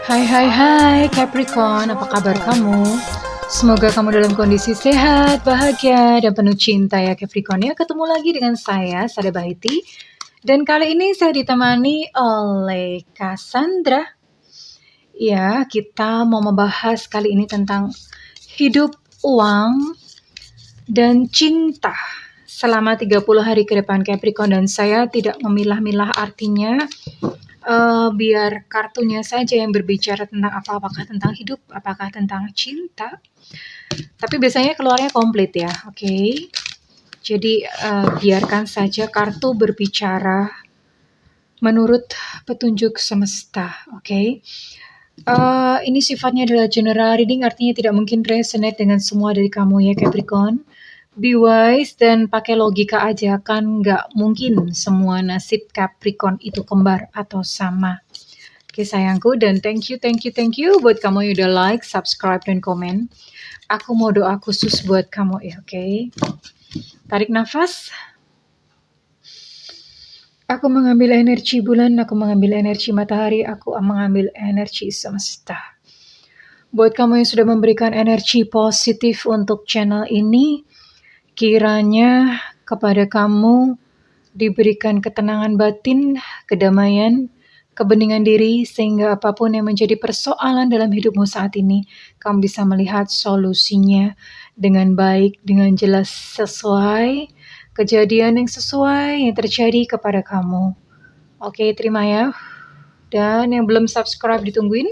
Hai hai hai Capricorn, apa kabar kamu? Semoga kamu dalam kondisi sehat, bahagia, dan penuh cinta ya Capricorn ya. Ketemu lagi dengan saya, Sada Bahiti. Dan kali ini saya ditemani oleh Cassandra. Ya, kita mau membahas kali ini tentang hidup, uang, dan cinta selama 30 hari ke depan Capricorn. Dan saya tidak memilah-milah artinya. Biar kartunya saja yang berbicara tentang apakah tentang hidup, apakah tentang cinta. Tapi biasanya keluarnya komplit ya, oke? Jadi biarkan saja kartu berbicara menurut petunjuk semesta, oke? Ini sifatnya adalah general reading, artinya tidak mungkin resonate dengan semua dari kamu ya Capricorn. Be wise dan pakai logika aja, kan nggak mungkin semua nasib Capricorn itu kembar atau sama. Oke sayangku, dan thank you buat kamu yang udah like, subscribe, dan komen. Aku mau doa khusus buat kamu ya, oke? Tarik nafas. Aku mengambil energi bulan, aku mengambil energi matahari, aku mengambil energi semesta. Buat kamu yang sudah memberikan energi positif untuk channel ini, kiranya kepada kamu diberikan ketenangan batin, kedamaian, kebeningan diri, sehingga apapun yang menjadi persoalan dalam hidupmu saat ini, kamu bisa melihat solusinya dengan baik, dengan jelas, sesuai kejadian yang sesuai yang terjadi kepada kamu. Oke, terima ya. Dan yang belum subscribe ditungguin,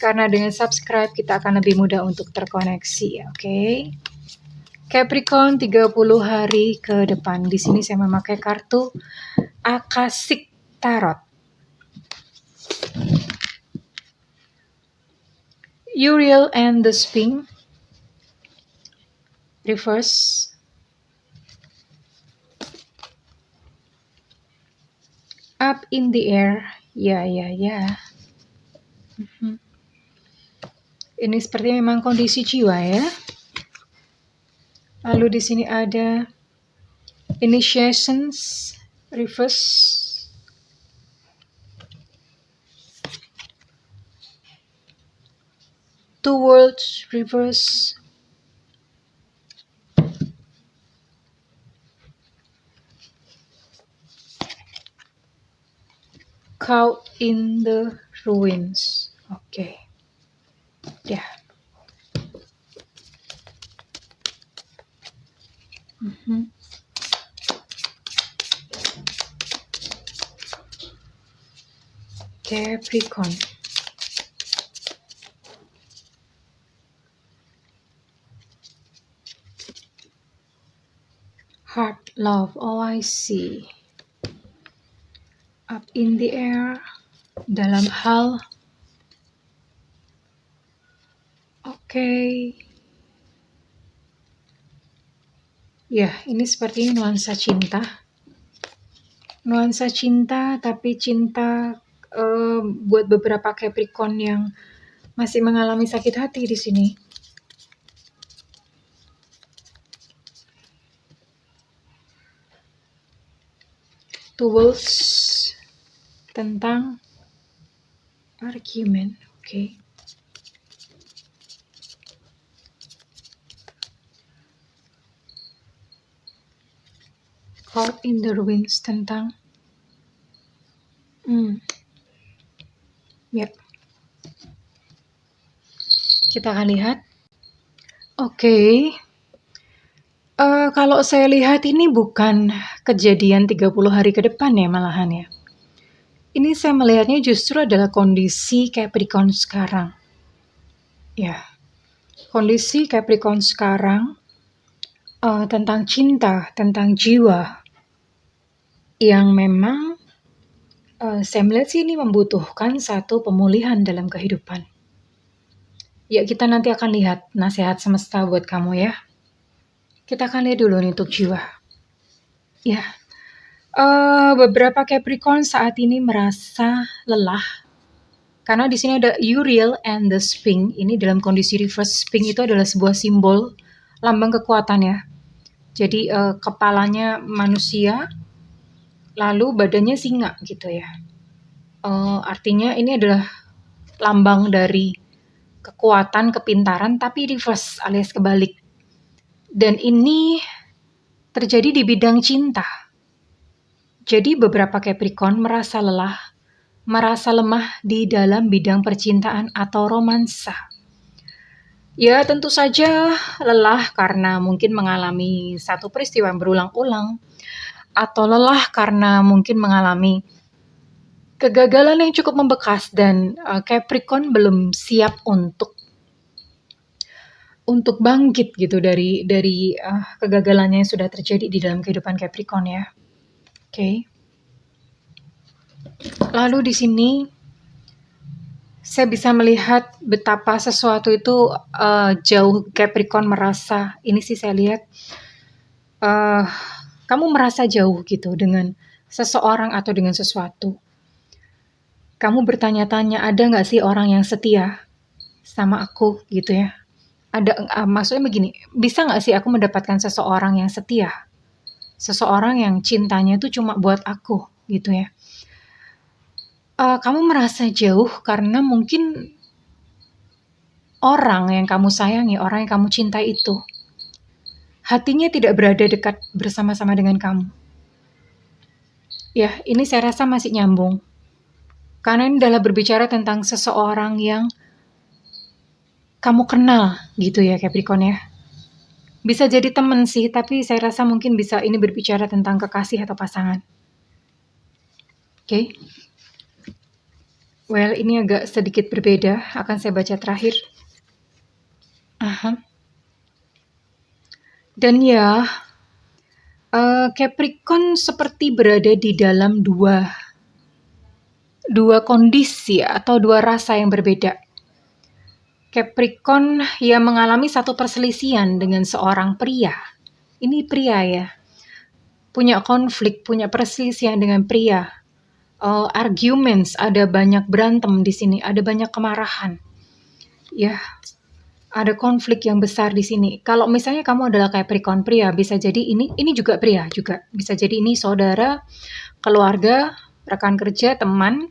karena dengan subscribe kita akan lebih mudah untuk terkoneksi ya, oke? Capricorn 30 hari ke depan. Di sini saya memakai kartu Akashic Tarot. Uriel and the Sphinx. Reverse. Up in the air. Ya. Ini seperti memang kondisi jiwa ya. Lalu di sini ada initiations, reverse. Two worlds, reverse. Caught in the ruins. Oke. Ya. Capricorn. Heart, love, all I see. Up in the air. Dalam hal. Oke. Ya, ini seperti nuansa cinta. Nuansa cinta, tapi cinta buat beberapa Capricorn yang masih mengalami sakit hati di sini. Tools tentang argument, oke. Caught in the ruins tentang ya. Kita akan lihat. Oke. Kalau saya lihat ini bukan kejadian 30 hari ke depan ya malahan ya. Ini saya melihatnya justru adalah kondisi Capricorn sekarang. Ya. Kondisi Capricorn sekarang tentang cinta, tentang jiwa yang memang saya melihat sih ini membutuhkan satu pemulihan dalam kehidupan. Ya, kita nanti akan lihat nasihat semesta buat kamu ya. Kita akan lihat dulu nih untuk jiwa. Ya, beberapa Capricorn saat ini merasa lelah karena di sini ada Uriel and the Sphinx. Ini dalam kondisi reverse. Sphinx itu adalah sebuah simbol lambang kekuatan ya. Jadi kepalanya manusia, lalu badannya singa gitu ya. Artinya ini adalah lambang dari kekuatan, kepintaran, tapi reverse alias kebalik. Dan ini terjadi di bidang cinta. Jadi beberapa Capricorn merasa lelah, merasa lemah di dalam bidang percintaan atau romansa. Ya, tentu saja lelah karena mungkin mengalami satu peristiwa yang berulang-ulang, atau lelah karena mungkin mengalami kegagalan yang cukup membekas dan Capricorn belum siap untuk bangkit gitu dari kegagalannya yang sudah terjadi di dalam kehidupan Capricorn ya. Oke. Lalu di sini saya bisa melihat betapa sesuatu itu jauh. Capricorn merasa, ini sih saya lihat, kamu merasa jauh gitu dengan seseorang atau dengan sesuatu. Kamu bertanya-tanya, ada nggak sih orang yang setia sama aku gitu ya? Maksudnya begini, bisa nggak sih aku mendapatkan seseorang yang setia? Seseorang yang cintanya itu cuma buat aku gitu ya. Kamu merasa jauh karena mungkin orang yang kamu sayangi, orang yang kamu cintai itu, hatinya tidak berada dekat bersama-sama dengan kamu. Ya, ini saya rasa masih nyambung. Karena ini adalah berbicara tentang seseorang yang kamu kenal gitu ya Capricorn ya. Bisa jadi teman sih, tapi saya rasa mungkin bisa ini berbicara tentang kekasih atau pasangan. Oke. Well, ini agak sedikit berbeda, akan saya baca terakhir. Dan ya, Capricorn seperti berada di dalam dua kondisi atau dua rasa yang berbeda. Capricorn yang mengalami satu perselisihan dengan seorang pria. Ini pria ya. Punya konflik, punya perselisihan dengan pria. Arguments, ada banyak berantem di sini, ada banyak kemarahan. Ya, ada konflik yang besar di sini. Kalau misalnya kamu adalah Capricorn pria, bisa jadi ini juga pria juga. Bisa jadi ini saudara, keluarga, rekan kerja, teman,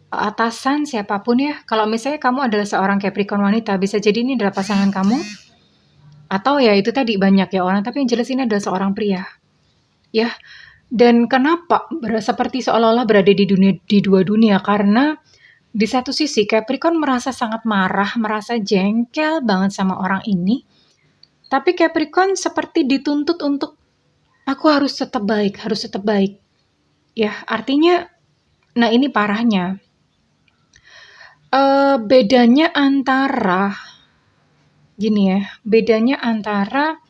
atasan, siapapun ya. Kalau misalnya kamu adalah seorang Capricorn wanita, bisa jadi ini adalah pasangan kamu. Atau ya itu tadi banyak ya orang, tapi yang jelas ini adalah seorang pria. Ya. Dan kenapa seperti seolah-olah berada di dua dunia? Karena di satu sisi Capricorn merasa sangat marah, merasa jengkel banget sama orang ini. Tapi Capricorn seperti dituntut untuk aku harus tetap baik, harus tetap baik. Ya, artinya, nah ini parahnya. Bedanya antara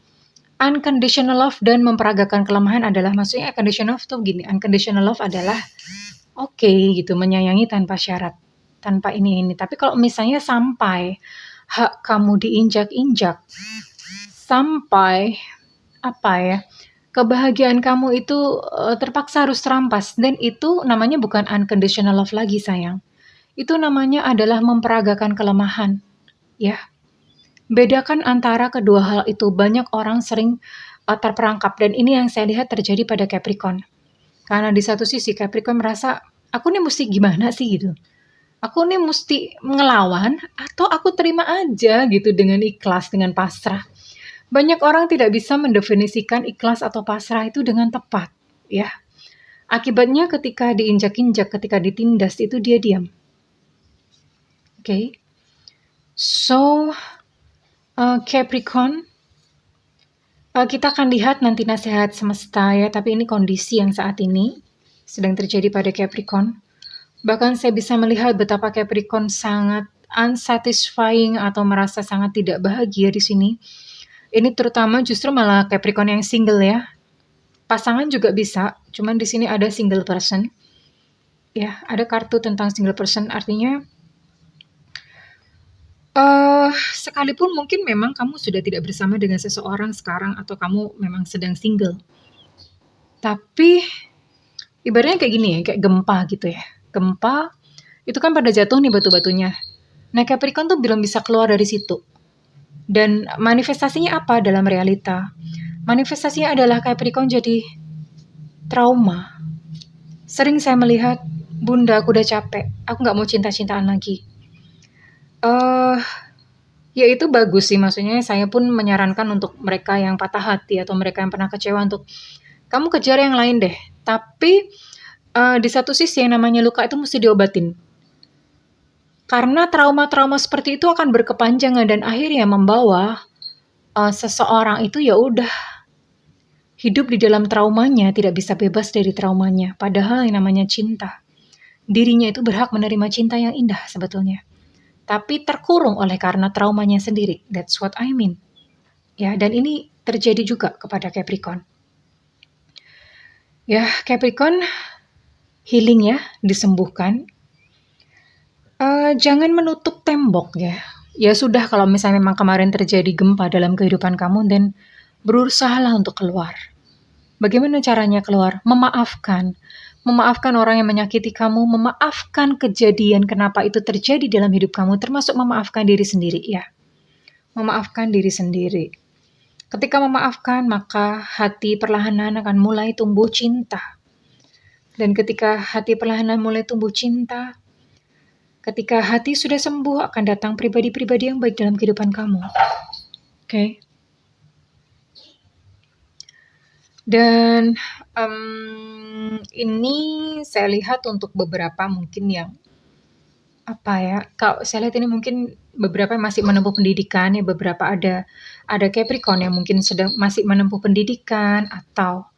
unconditional love dan memperagakan kelemahan adalah, maksudnya unconditional love tuh gini, unconditional love adalah oke gitu, menyayangi tanpa syarat, tanpa ini. Tapi kalau misalnya sampai hak kamu diinjak-injak, sampai kebahagiaan kamu itu terpaksa harus terampas, dan itu namanya bukan unconditional love lagi sayang. Itu namanya adalah memperagakan kelemahan. Ya. Bedakan antara kedua hal itu. Banyak orang sering terperangkap, dan ini yang saya lihat terjadi pada Capricorn. Karena di satu sisi Capricorn merasa, aku nih mesti gimana sih gitu. Aku nih mesti ngelawan atau aku terima aja gitu dengan ikhlas, dengan pasrah. Banyak orang tidak bisa mendefinisikan ikhlas atau pasrah itu dengan tepat, ya. Akibatnya ketika diinjak-injak, ketika ditindas, itu dia diam. Oke. So, Capricorn, kita akan lihat nanti nasihat semesta ya, tapi ini kondisi yang saat ini sedang terjadi pada Capricorn. Bahkan saya bisa melihat betapa Capricorn sangat unsatisfying atau merasa sangat tidak bahagia di sini. Ini terutama justru malah Capricorn yang single ya. Pasangan juga bisa, cuman di sini ada single person. Ya, ada kartu tentang single person, artinya sekalipun mungkin memang kamu sudah tidak bersama dengan seseorang sekarang, atau kamu memang sedang single. Tapi ibaratnya kayak gini ya, kayak gempa gitu ya. Gempa itu kan pada jatuh nih batu-batunya. Nah, Capricorn tuh belum bisa keluar dari situ. Dan manifestasinya apa dalam realita? Manifestasinya adalah Capricorn jadi trauma. Sering saya melihat, bunda aku udah capek, aku gak mau cinta-cintaan lagi. Eh, ya itu bagus sih, maksudnya saya pun menyarankan untuk mereka yang patah hati atau mereka yang pernah kecewa untuk kamu kejar yang lain deh. Tapi di satu sisi yang namanya luka itu mesti diobatin. Karena trauma-trauma seperti itu akan berkepanjangan dan akhirnya membawa seseorang itu ya udah hidup di dalam traumanya, tidak bisa bebas dari traumanya. Padahal yang namanya cinta, dirinya itu berhak menerima cinta yang indah sebetulnya. Tapi terkurung oleh karena traumanya sendiri. That's what I mean. Ya, dan ini terjadi juga kepada Capricorn. Ya, Capricorn healing ya, disembuhkan. Jangan menutup tembok ya. Ya sudah, kalau misalnya memang kemarin terjadi gempa dalam kehidupan kamu, dan berusahalah untuk keluar. Bagaimana caranya keluar? Memaafkan. Memaafkan orang yang menyakiti kamu, memaafkan kejadian kenapa itu terjadi dalam hidup kamu, termasuk memaafkan diri sendiri ya. Memaafkan diri sendiri. Ketika memaafkan, maka hati perlahan-lahan akan mulai tumbuh cinta. Dan ketika hati perlahan-lahan mulai tumbuh cinta, ketika hati sudah sembuh, akan datang pribadi-pribadi yang baik dalam kehidupan kamu. Oke. Dan ini saya lihat untuk beberapa mungkin yang kalau saya lihat ini mungkin beberapa yang masih menempuh pendidikan ya, beberapa ada Capricorn yang mungkin masih menempuh pendidikan atau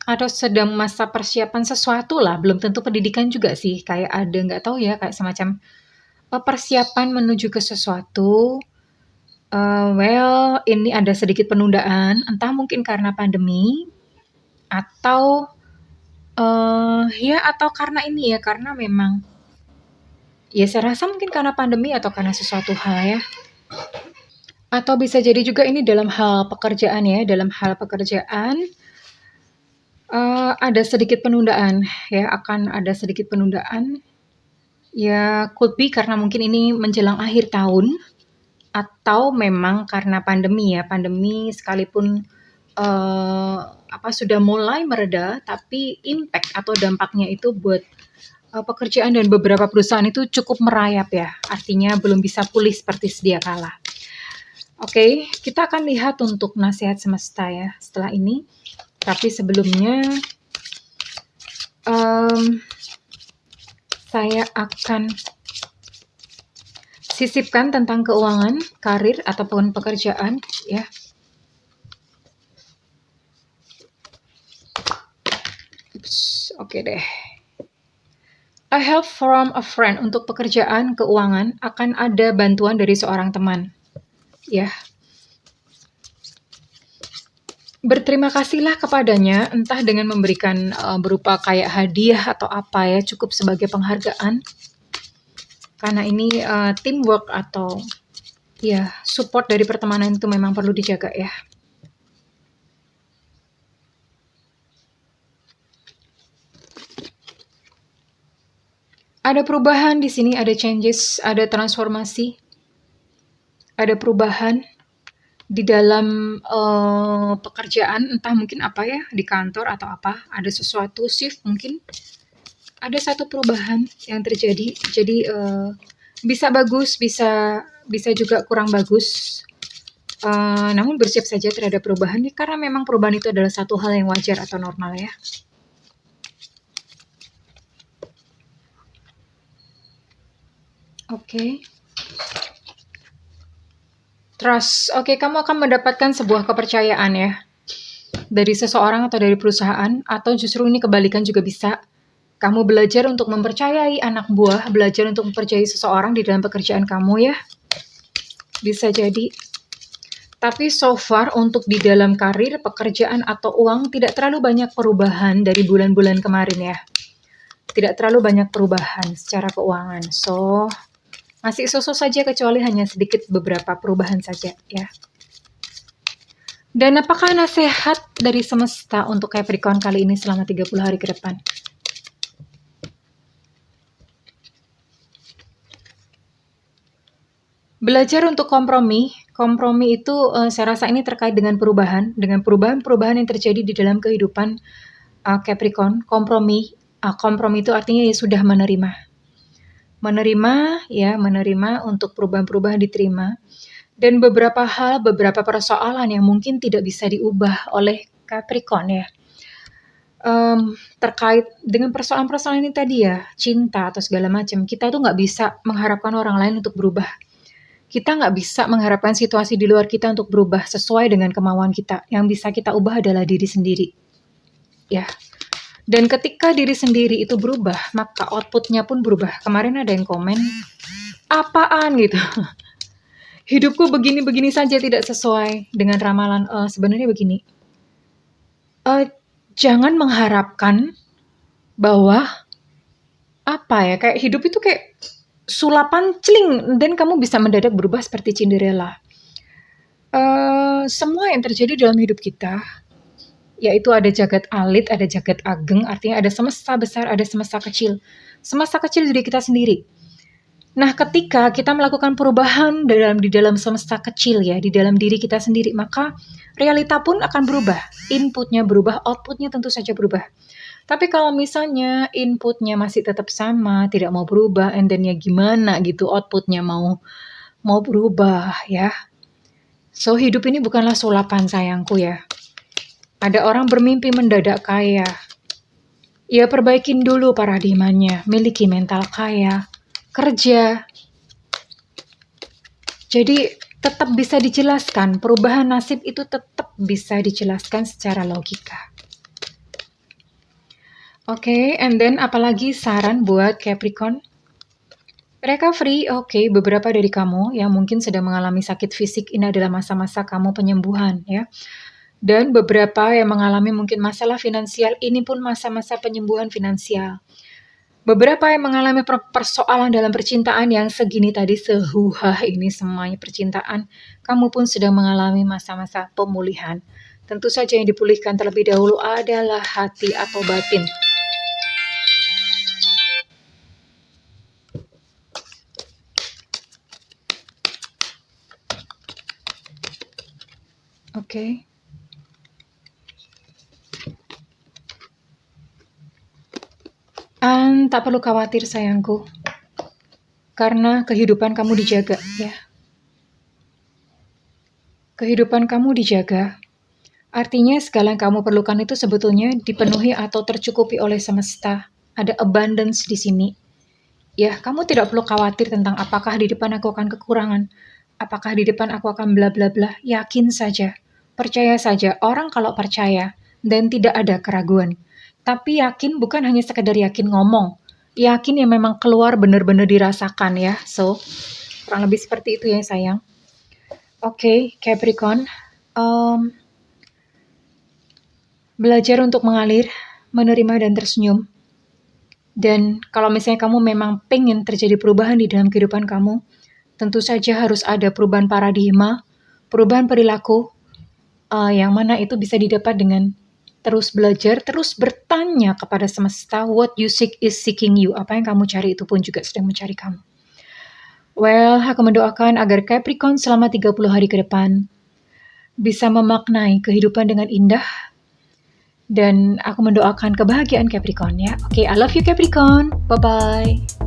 atau sedang masa persiapan sesuatu lah, belum tentu pendidikan juga sih, kayak ada nggak tahu ya, kayak semacam persiapan menuju ke sesuatu. Ini ada sedikit penundaan, entah mungkin karena pandemi atau atau karena ini ya, karena memang ya saya rasa mungkin karena pandemi atau karena sesuatu hal ya. Atau bisa jadi juga ini dalam hal pekerjaan ya, dalam hal pekerjaan ada sedikit penundaan ya, akan ada sedikit penundaan. Ya, could be karena mungkin ini menjelang akhir tahun, atau memang karena pandemi ya, pandemi sekalipun sudah mulai mereda, tapi impact atau dampaknya itu buat pekerjaan dan beberapa perusahaan itu cukup merayap ya, artinya belum bisa pulih seperti sedia kala. Oke, kita akan lihat untuk nasihat semesta ya setelah ini. Tapi sebelumnya saya akan sisipkan tentang keuangan, karir, ataupun pekerjaan ya. Oke deh. A help from a friend untuk pekerjaan, keuangan, akan ada bantuan dari seorang teman. Ya. Berterima kasihlah kepadanya, entah dengan memberikan berupa kayak hadiah atau apa ya, cukup sebagai penghargaan. Karena ini teamwork atau ya support dari pertemanan itu memang perlu dijaga ya. Ada perubahan di sini, ada changes, ada transformasi, ada perubahan di dalam pekerjaan, entah mungkin apa ya, di kantor atau apa, ada sesuatu shift mungkin, ada satu perubahan yang terjadi. Jadi bisa bagus, bisa juga kurang bagus. Namun bersiap saja terhadap perubahan ya, karena memang perubahan itu adalah satu hal yang wajar atau normal ya. Oke. Trust. Oke, kamu akan mendapatkan sebuah kepercayaan ya. Dari seseorang atau dari perusahaan, atau justru ini kebalikan juga bisa. Kamu belajar untuk mempercayai anak buah, belajar untuk mempercayai seseorang di dalam pekerjaan kamu ya. Bisa jadi. Tapi so far untuk di dalam karir, pekerjaan, atau uang tidak terlalu banyak perubahan dari bulan-bulan kemarin ya. Tidak terlalu banyak perubahan secara keuangan. So, masih so-so saja, kecuali hanya sedikit beberapa perubahan saja ya. Dan apakah nasihat dari semesta untuk Capricorn kali ini selama 30 hari ke depan? Belajar untuk kompromi. Kompromi itu saya rasa ini terkait dengan perubahan yang terjadi di dalam kehidupan Capricorn. Kompromi itu artinya ya sudah menerima. Menerima ya, menerima untuk perubahan-perubahan diterima. Dan beberapa hal, beberapa persoalan yang mungkin tidak bisa diubah oleh Capricorn ya. Terkait dengan persoalan-persoalan ini tadi ya, cinta atau segala macam, kita tuh nggak bisa mengharapkan orang lain untuk berubah. Kita nggak bisa mengharapkan situasi di luar kita untuk berubah sesuai dengan kemauan kita. Yang bisa kita ubah adalah diri sendiri. Ya. Dan ketika diri sendiri itu berubah, maka outputnya pun berubah. Kemarin ada yang komen, apaan gitu. Hidupku begini-begini saja tidak sesuai dengan ramalan. Sebenarnya begini, jangan mengharapkan bahwa kayak hidup itu kayak sulapan celing, dan kamu bisa mendadak berubah seperti Cinderella. Semua yang terjadi dalam hidup kita, yaitu ada jagat alit, ada jagat ageng, artinya ada semesta besar, ada semesta kecil. Semesta kecil diri kita sendiri. Nah, ketika kita melakukan perubahan di dalam semesta kecil ya, di dalam diri kita sendiri, maka realita pun akan berubah. Inputnya berubah, outputnya tentu saja berubah. Tapi kalau misalnya inputnya masih tetap sama, tidak mau berubah, and then ya gimana gitu outputnya mau berubah ya. So, hidup ini bukanlah sulapan sayangku ya. Ada orang bermimpi mendadak kaya. Ya perbaikin dulu paradigmanya, miliki mental kaya, kerja. Jadi tetap bisa dijelaskan, perubahan nasib itu tetap bisa dijelaskan secara logika. Oke, and then apalagi saran buat Capricorn? Recovery, oke, beberapa dari kamu yang mungkin sedang mengalami sakit fisik, ini adalah masa-masa kamu penyembuhan ya. Dan beberapa yang mengalami mungkin masalah finansial, ini pun masa-masa penyembuhan finansial. Beberapa yang mengalami persoalan dalam percintaan yang segini tadi, sehuhah ini semuanya percintaan, kamu pun sedang mengalami masa-masa pemulihan. Tentu saja yang dipulihkan terlebih dahulu adalah hati atau batin. Oke. Tak perlu khawatir sayangku, karena kehidupan kamu dijaga ya. Kehidupan kamu dijaga, artinya segala yang kamu perlukan itu sebetulnya dipenuhi atau tercukupi oleh semesta. Ada abundance di sini. Ya, kamu tidak perlu khawatir tentang apakah di depan aku akan kekurangan, apakah di depan aku akan bla bla bla. Yakin saja, percaya saja. Orang kalau percaya dan tidak ada keraguan, tapi yakin bukan hanya sekedar yakin ngomong, yakin yang memang keluar benar-benar dirasakan ya. So, kurang lebih seperti itu ya sayang. Oke, Capricorn, belajar untuk mengalir, menerima dan tersenyum. Dan kalau misalnya kamu memang pengen terjadi perubahan di dalam kehidupan kamu, tentu saja harus ada perubahan paradigma, perubahan perilaku, yang mana itu bisa didapat dengan terus belajar, terus bertanya kepada semesta, what you seek is seeking you. Apa yang kamu cari itu pun juga sedang mencari kamu. Well, aku mendoakan agar Capricorn selama 30 hari ke depan bisa memaknai kehidupan dengan indah. Dan aku mendoakan kebahagiaan Capricorn ya. Oke, I love you Capricorn. Bye-bye.